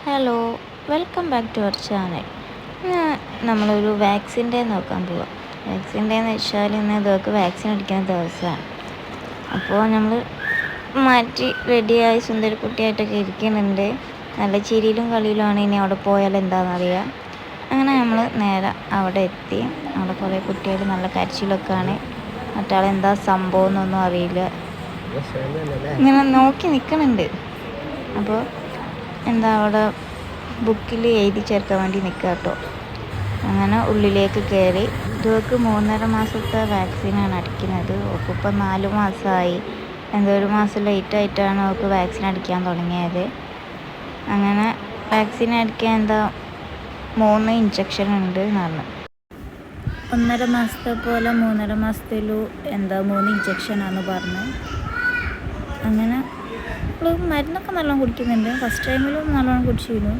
Hello, welcome back to our channel. ഇന്ന് നമ്മളൊരു vaccine day നോക്കാൻ പോവാം. വാക്സിൻ ഡേ എന്ന് വെച്ചാൽ ഇന്ന് ഇതൊക്കെ വാക്സിൻ അടിക്കുന്ന ദിവസമാണ്. അപ്പോൾ നമ്മൾ മാറ്റി റെഡിയായി സുന്ദരക്കുട്ടിയായിട്ടൊക്കെ ഇരിക്കുന്നുണ്ട്. നല്ല ചിരിയിലും കളിയിലുമാണ്. ഇനി അവിടെ പോയാൽ എന്താണെന്നറിയാം. അങ്ങനെ നമ്മൾ നേരെ അവിടെ എത്തി. അവിടെ കുറേ കുട്ടികൾ നല്ല കരച്ചിലൊക്കെയാണ്. മറ്റാളെന്താ സംഭവം എന്നൊന്നും അറിയില്ല. ഇങ്ങനെ നോക്കി നിൽക്കുന്നുണ്ട്. അപ്പോൾ എന്താ അവിടെ ബുക്കിൽ എഴുതി ചേർക്കാൻ വേണ്ടി നിൽക്കുക കേട്ടോ. അങ്ങനെ ഉള്ളിലേക്ക് കയറി. ഇതൊക്കെ 3.5 മാസത്തെ വാക്സിനാണ് അടിക്കുന്നത്. ഇപ്പം 4 മാസമായി. എന്തോ 1 മാസം ലേറ്റായിട്ടാണ് അവൾക്ക് വാക്സിൻ അടിക്കാൻ തുടങ്ങിയത്. അങ്ങനെ വാക്സിൻ അടിക്കാൻ 3 ഇഞ്ചക്ഷൻ ഉണ്ട് എന്നാണ്. 1.5 മാസത്തെ പോലെ 3.5 മാസത്തിലും 3 ഇഞ്ചക്ഷനാണെന്ന് പറഞ്ഞു. അങ്ങനെ മരുന്നൊക്കെ നല്ലോണം കുടിക്കുന്നുണ്ട്. ഫസ്റ്റ് ടൈമിലും നല്ലോണം കുടിച്ചിരുന്നു.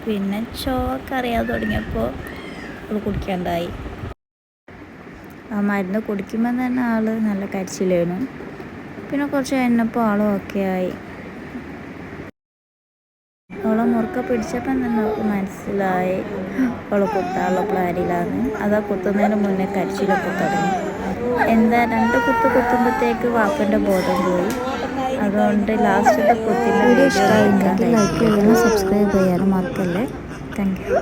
പിന്നെ ചോക്ക് അറിയാതെ തുടങ്ങിയപ്പോൾ അവൾ കുടിക്കാണ്ടായി. ആ മരുന്ന് കുടിക്കുമ്പോൾ തന്നെ ആൾ നല്ല കരച്ചിലായിരുന്നു. പിന്നെ കുറച്ച് കഴിഞ്ഞപ്പോൾ ആളും ഒക്കെ ആയി. അവളെ മുറുക്ക പിടിച്ചപ്പം തന്നെ അവൾക്ക് മനസ്സിലായി അവൾ കുത്താനുള്ള പ്ലാനിലാണ്. അതാ കുത്തുന്നതിന് മുന്നേ കരച്ചിലൊക്കെ തുടങ്ങി. 2 കുത്തുമ്പോഴത്തേക്ക് വാപ്പൻ്റെ ബോധം പോയി. അതുകൊണ്ട് ലാസ്റ്റത്തെ കുത്തിൻ്റെ വീഡിയോ ഇഷ്ടമായെങ്കിൽ ലൈക്ക് ചെയ്യാനും സബ്സ്ക്രൈബ് ചെയ്യാനും മറക്കല്ലേ. Thank you.